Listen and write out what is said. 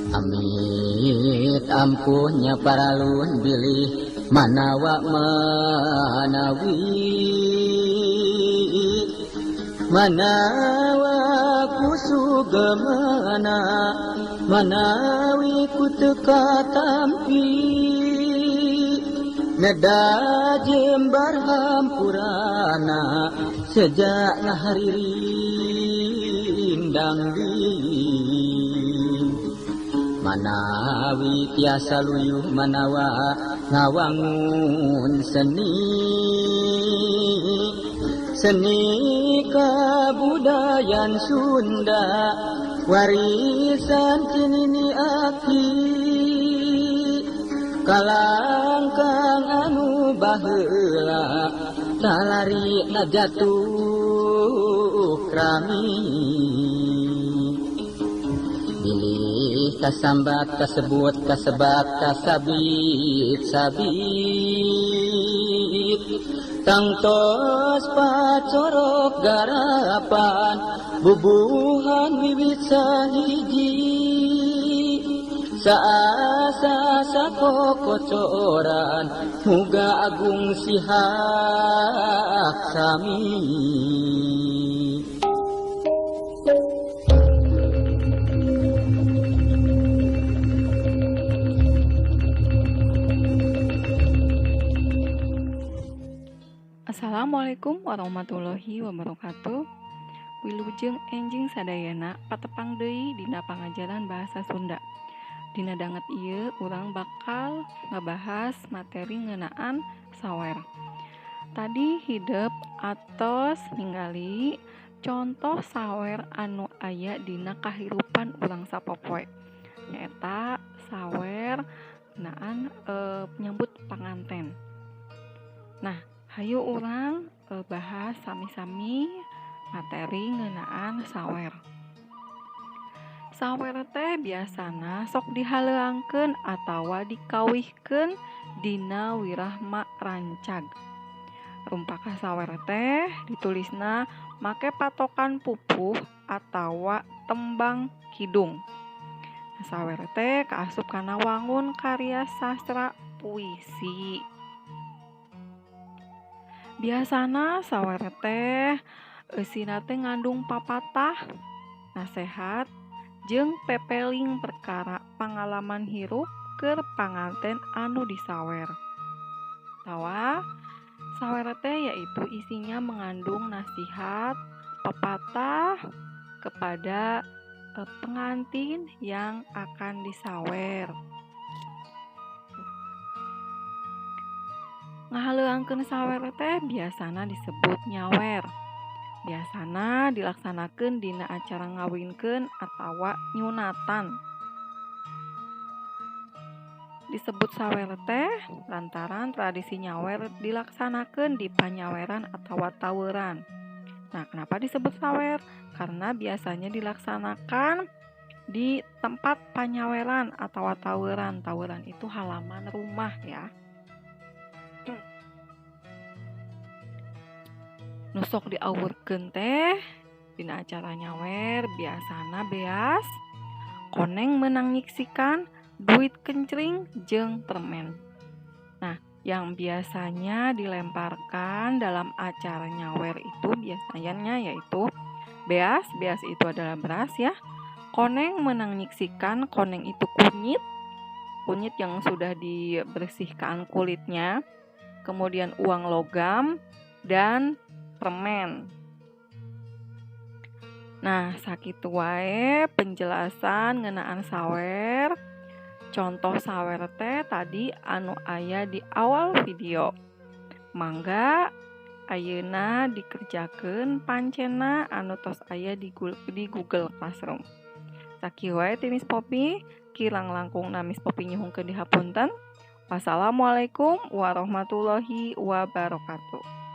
Amit ampuhnya paralun bilih manawa manawa kusugemana manawi kuteka tampi neda jembar hampurana sejak ngaharirindang manawi tiasa luyuh manawa ngawangun seni kabudayan Sunda warisan cinini aki kalangkang anu baheula talari najatuh krami bilih kasambat kasebut kasebat kasabit tangtos pacorok garapan bubuhan wiwit sahiji saasa sakokocoran muga agung sihak sami. Assalamualaikum warahmatullahi wabarakatuh. Wilujeng enjing sadayana patepang deui dina pangajaran bahasa Sunda. Dina danget ieu urang bakal ngabahas materi ngeunaan sawer. Tadi hidup atos ningali contoh sawer anu aya dina kahirupan urang sapopoe. Nyaeta sawer ngeunaan nyambut panganten. Nah, hayu urang bahas sami-sami materi ngeunaan sawer. Sawer teh biasana sok dihaleuangkeun atawa dikawihkeun dina wirahma rancag. Rumpaka sawer teh ditulisna make patokan pupuh atawa tembang kidung. Sawer teh kaasup kana wangun karya sastra puisi. Biasana sawer teh eusina teh ngandung papatah, nasehat, jeung pepeling perkara pangalaman hirup keur panganten anu disawer. Tawa sawer teh yaitu isinya mengandung nasihat, pepatah kepada pengantin yang akan disawer. Ngahaleuangkeun sawer teh biasana disebut nyawer. Biasana dilaksanakeun dina acara ngawinkeun atawa nyunatan. Disebut sawer teh lantaran tradisi nyawer dilaksanakeun di panyaweran atawa taweuran. Nah, kenapa disebut sawer? Karena biasanya dilaksanakan di tempat panyaweran atawa taweuran. Taweuran itu halaman rumah ya. Nusok diawurkeun teh dina acara nyawer biasana beas koneng meunang nyiksikan duit kencring jeung permen. Nah, yang biasanya dilemparkan dalam acara nyawer itu biasanya yaitu beas itu adalah beras ya. Koneng meunang nyiksikan, koneng itu kunyit yang sudah dibersihkan kulitnya. Kemudian uang logam dan permen. Nah, sakitu wae penjelasan ngeunaan sawer. Contoh sawer teh tadi anu aya di awal video. Mangga ayeuna dikerjakeun pancena anu tos aya di Google Classroom. Sakieu wae ti Miss Popi, kirang langkungna Miss Popi nyuhungkeun dihapunten. Wassalamualaikum warahmatullahi wabarakatuh.